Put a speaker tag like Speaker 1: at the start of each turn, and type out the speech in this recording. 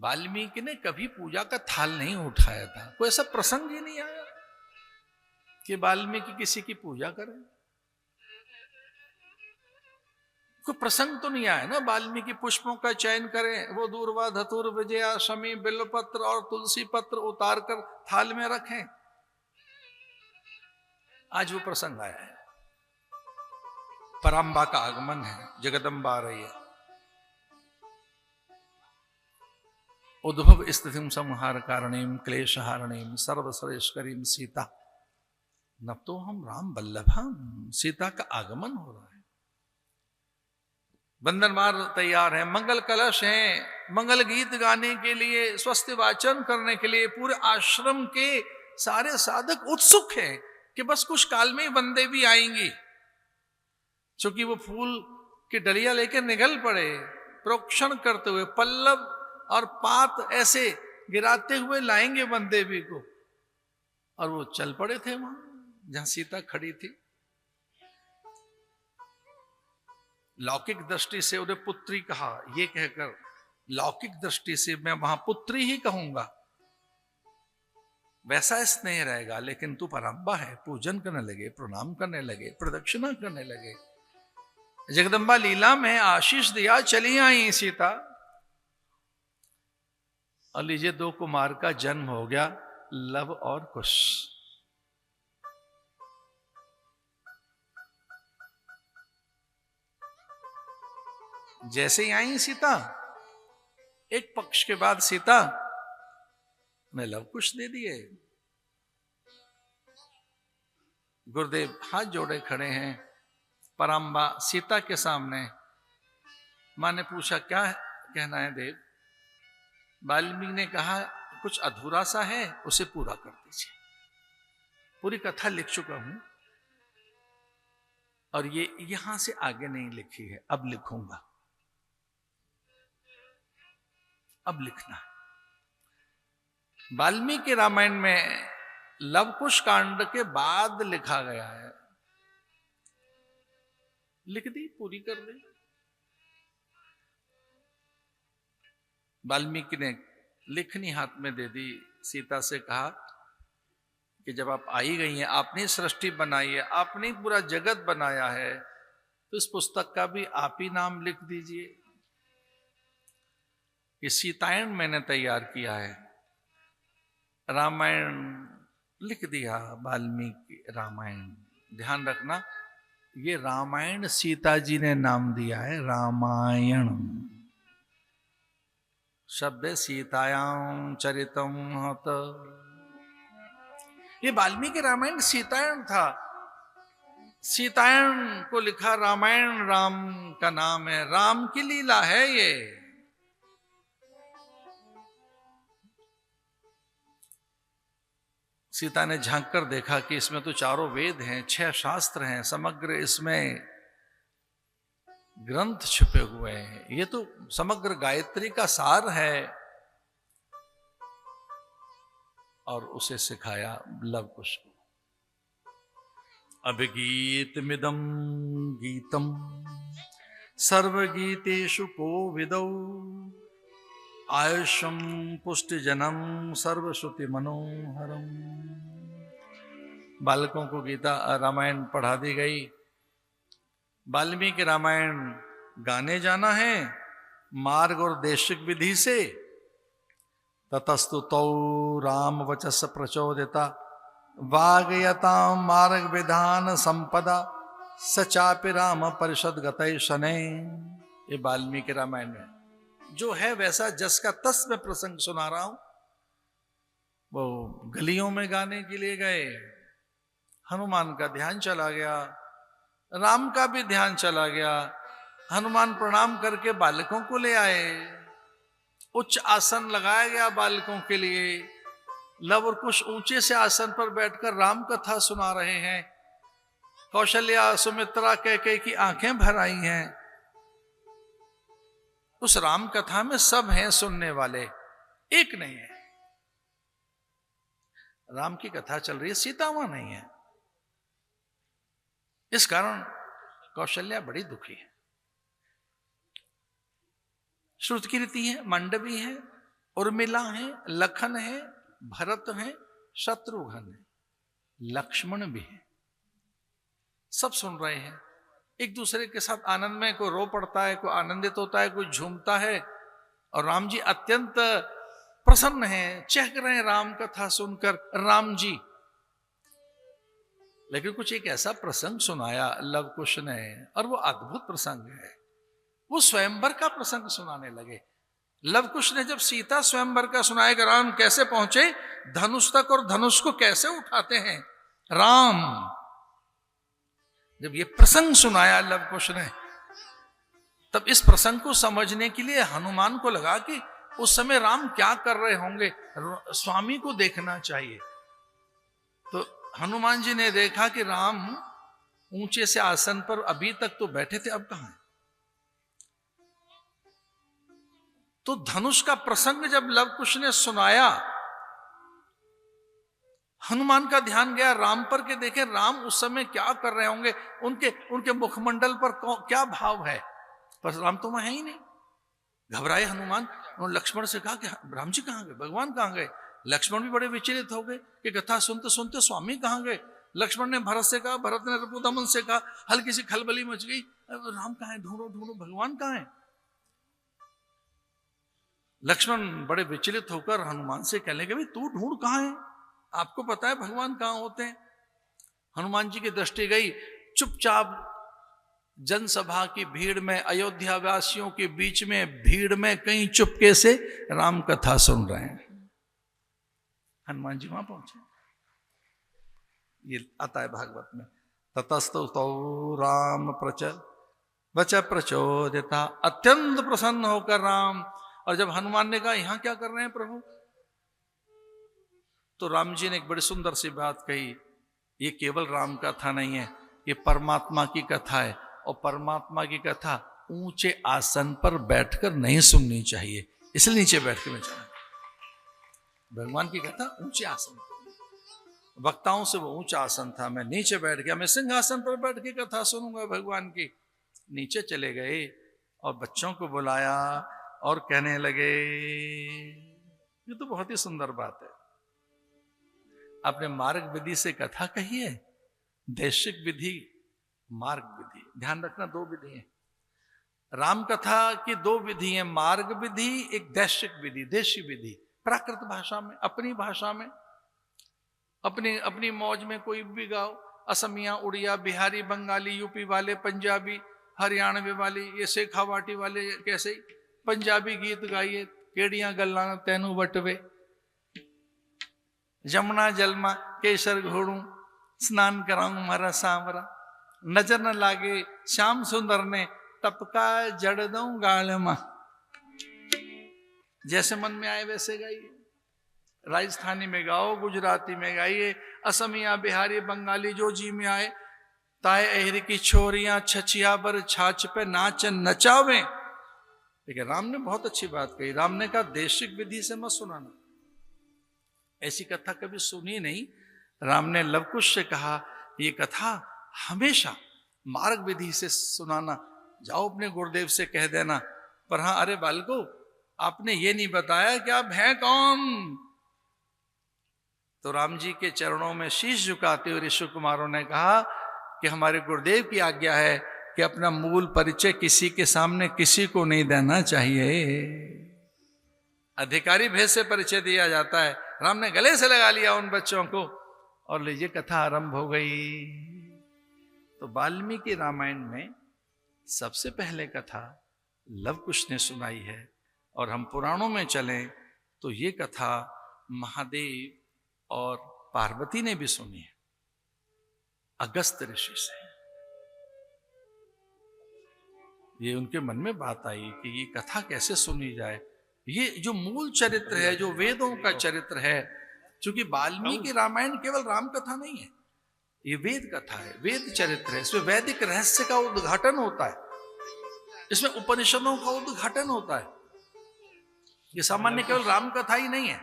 Speaker 1: वाल्मीकि ने कभी पूजा का थाल नहीं उठाया था। कोई ऐसा प्रसंग ही नहीं आया कि वाल्मीकि किसी की पूजा करें। कोई प्रसंग तो नहीं आया ना वाल्मीकि पुष्पों का चयन करें, वो दूर्वा धतुर विजया शमी बिल्वपत्र और तुलसी पत्र उतार कर थाल में रखें। आज वो प्रसंग आया है। पराम्बा का आगमन है, जगदम्बा आ रही है। उद्भव स्थितिम संहार कारणीम क्लेश हारणीम सर्वश्रेष्ठकरीम सीता। न तो हम राम वल्लभम, सीता का आगमन हो रहा है। बंदनमार तैयार है, मंगल कलश हैं, मंगल गीत गाने के लिए, स्वस्ति वाचन करने के लिए पूरे आश्रम के सारे साधक उत्सुक हैं कि बस कुछ काल में ही वंदे भी आएंगी। क्योंकि वो फूल की डलिया लेकर निकल पड़े, प्रोक्षण करते हुए पल्लव और पात ऐसे गिराते हुए लाएंगे वनदेवी को। और वो चल पड़े थे वहां जहां सीता खड़ी थी। लौकिक दृष्टि से उन्हें पुत्री कहा, ये कहकर लौकिक दृष्टि से मैं वहां पुत्री ही कहूंगा, वैसा स्नेह रहेगा। लेकिन तू पराम्बा है, पूजन करने लगे, प्रणाम करने लगे, प्रदक्षिणा करने लगे। जगदम्बा लीला में आशीष दिया, चली आई सीता। और लीजिए 2 कुमार का जन्म हो गया, लव और कुश। जैसे ही आई सीता, एक पक्ष के बाद सीता ने लव कुश दे दिए। गुरुदेव हाथ जोड़े खड़े हैं पराम्बा सीता के सामने। मां ने पूछा क्या कहना है देव? वाल्मीकि ने कहा कुछ अधूरा सा है, उसे पूरा कर दीजिए। पूरी कथा लिख चुका हूं और ये यहां से आगे नहीं लिखी है, अब लिखूंगा, अब लिखना। वाल्मीकि रामायण में लवकुश कांड के बाद लिखा गया है। लिख दी, पूरी कर दी। वाल्मीकि ने लिखनी हाथ में दे दी, सीता से कहा कि जब आप आई गई हैं, आपने सृष्टि बनाई है, आपने पूरा जगत बनाया है, तो इस पुस्तक का भी आप ही नाम लिख दीजिए। ये सीतायन मैंने तैयार किया है। रामायण लिख दिया, वाल्मीकि रामायण। ध्यान रखना, ये रामायण सीता जी ने नाम दिया है, रामायण शब्द सीतायां चरितम हत। ये वाल्मीकि रामायण सीतायन था। सीतायन को लिखा रामायण, राम का नाम है, राम की लीला है ये। सीता ने झांक कर देखा कि इसमें तो 4 वेद हैं, 6 शास्त्र हैं, समग्र इसमें ग्रंथ छुपे हुए हैं। ये तो समग्र गायत्री का सार है। और उसे सिखाया लव कुश को। अभिगीत मिदम गीतम सर्वगीतेषु को विदौ आयुष्यम पुष्टि जनम सर्वश्रुति मनोहरम। बालकों को गीता रामायण पढ़ा दी गई। वाल्मीकि रामायण गाने जाना है मार्ग और देशिक विधि से। ततस्तु तौ राम वचस प्रचोदिता वागयता मार्ग विधान संपदा सचापि राम परिषद गतय शनै। ये वाल्मीकि रामायण में जो है वैसा जस का तस में प्रसंग सुना रहा हूं। वो गलियों में गाने के लिए गए, हनुमान का ध्यान चला गया, राम का भी ध्यान चला गया। हनुमान प्रणाम करके बालकों को ले आए, उच्च आसन लगाया गया बालकों के लिए। लव और कुश ऊंचे से आसन पर बैठकर राम कथा सुना रहे हैं। कौशल्या सुमित्रा कैकेयी की आंखें भर आई हैं। उस राम कथा में सब हैं सुनने वाले, एक नहीं है। राम की कथा चल रही है, सीता वहां नहीं है। इस कारण कौशल्या बड़ी दुखी है। श्रुतकीर्ति है, मांडवी है, उर्मिला है, लखन है, भरत है, शत्रुघ्न है, लक्ष्मण भी है। सब सुन रहे हैं, एक दूसरे के साथ आनंद में, कोई रो पड़ता है, कोई आनंदित होता है, कोई झूमता है। और राम जी अत्यंत प्रसन्न हैं, चहक रहे हैं राम कथा सुनकर राम जी। लेकिन कुछ एक ऐसा प्रसंग सुनाया लव कुश ने, और वो अद्भुत प्रसंग है। वो स्वयंवर का प्रसंग सुनाने लगे। लव कुश ने जब सीता स्वयंवर का सुनाया कि राम कैसे पहुंचे धनुष तक और धनुष को कैसे उठाते हैं राम, जब ये प्रसंग सुनाया लव कुश ने, तब इस प्रसंग को समझने के लिए हनुमान को लगा कि उस समय राम क्या कर रहे होंगे, स्वामी को देखना चाहिए। तो हनुमान जी ने देखा कि राम ऊंचे से आसन पर अभी तक तो बैठे थे, अब कहां है। तो धनुष का प्रसंग जब लव कुश ने सुनाया, हनुमान का ध्यान गया राम पर के देखे राम उस समय क्या कर रहे होंगे, उनके मुखमंडल पर क्या भाव है। पर राम तो वहां है ही नहीं। घबराए हनुमान, उन्होंने लक्ष्मण से कहा कि राम जी कहां गए, भगवान कहां गए। लक्ष्मण भी बड़े विचलित हो गए कि कथा सुनते सुनते स्वामी कहां गए। लक्ष्मण ने भरत से कहा, भरत ने रिपुदमन से कहा, हल्की सी खलबली मच गई, राम कहां है, ढूंढो ढूंढो भगवान कहां है। लक्ष्मण बड़े विचलित होकर हनुमान से कहने लगे, भाई तू ढूंढ कहां है, आपको पता है भगवान कहां होते हैं। हनुमान जी की दृष्टि गई, चुपचाप जनसभा की भीड़ में, अयोध्या वासियों के बीच में भीड़ में कहीं चुपके से राम कथा सुन रहे हैं। हनुमान जी वहां पहुंचे। ये आता है भागवत में, ततस्तु तौ राम वच प्रचोदिता, अत्यंत प्रसन्न होकर राम। और जब हनुमान ने कहा यहां क्या कर रहे हैं प्रभु, तो राम जी ने एक बड़ी सुंदर सी बात कही, ये केवल राम कथा नहीं है, ये परमात्मा की कथा है। और परमात्मा की कथा ऊंचे आसन पर बैठकर नहीं सुननी चाहिए, इसलिए नीचे बैठ के मैं चला। भगवान की कथा ऊंचे आसन पर, वक्ताओं से वो ऊंचा आसन था, मैं नीचे बैठ गया, मैं सिंहासन पर बैठ के कथा सुनूंगा भगवान की। नीचे चले गए और बच्चों को बुलाया और कहने लगे, ये तो बहुत ही सुंदर बात है, आपने मार्ग विधि से कथा कही है, देशिक विधि, मार्ग विधि। ध्यान रखना, दो विधि हैं राम कथा की, दो विधि हैं, मार्ग विधि, एक देशिक विधि, देशी विधि, प्राकृत भाषा में, अपनी भाषा में, अपनी मौज में कोई भी गाओ। असमिया, उड़िया, बिहारी, बंगाली, यूपी वाले, पंजाबी, हरियाणवी वाले, ये शेखावाटी वाले कैसे पंजाबी गीत गाइए, केड़ियां गल्लां तैनू वटवे, जमुना जलमा केसर घोड़ू, स्नान कराऊं मारा सांवरा, नजर न लागे श्याम सुंदर ने, टपका जड़ दूं गाल मा। जैसे मन में आए वैसे गाइए, राजस्थानी में गाओ, गुजराती में गाइए, असमिया, बिहारी, बंगाली, जो जी में आए। ताए अहरी की छोरियां छछिया बर छाछ पे नाच नचावे। देखिए राम ने बहुत अच्छी बात कही, राम ने कहा देशिक विधि से मत सुनाना, ऐसी कथा कभी सुनी नहीं। राम ने लवकुश से कहा ये कथा हमेशा मार्ग विधि से सुनाना, जाओ अपने गुरुदेव से कह देना। पर हाँ, अरे बालको, आपने ये नहीं बताया कि आप हैं कौन। तो राम जी के चरणों में शीश झुकाते हुए ऋषि कुमारों ने कहा कि हमारे गुरुदेव की आज्ञा है कि अपना मूल परिचय किसी के सामने किसी को नहीं देना चाहिए, अधिकारी भेद से परिचय दिया जाता है। राम ने गले से लगा लिया उन बच्चों को और लीजिए कथा आरंभ हो गई। तो वाल्मीकि रामायण में सबसे पहले कथा लवकुश ने सुनाई है, और हम पुराणों में चलें तो ये कथा महादेव और पार्वती ने भी सुनी है अगस्त ऋषि से। ये उनके मन में बात आई कि ये कथा कैसे सुनी जाए। ये जो मूल चरित्र है, जो वेदों का चरित्र है, क्योंकि वाल्मीकि रामायण केवल राम कथा नहीं है, ये वेद कथा है, वेद चरित्र है। इसमें वैदिक रहस्य का उद्घाटन होता है, इसमें उपनिषदों का उद्घाटन होता है। ये सामान्य केवल राम कथा ही नहीं है।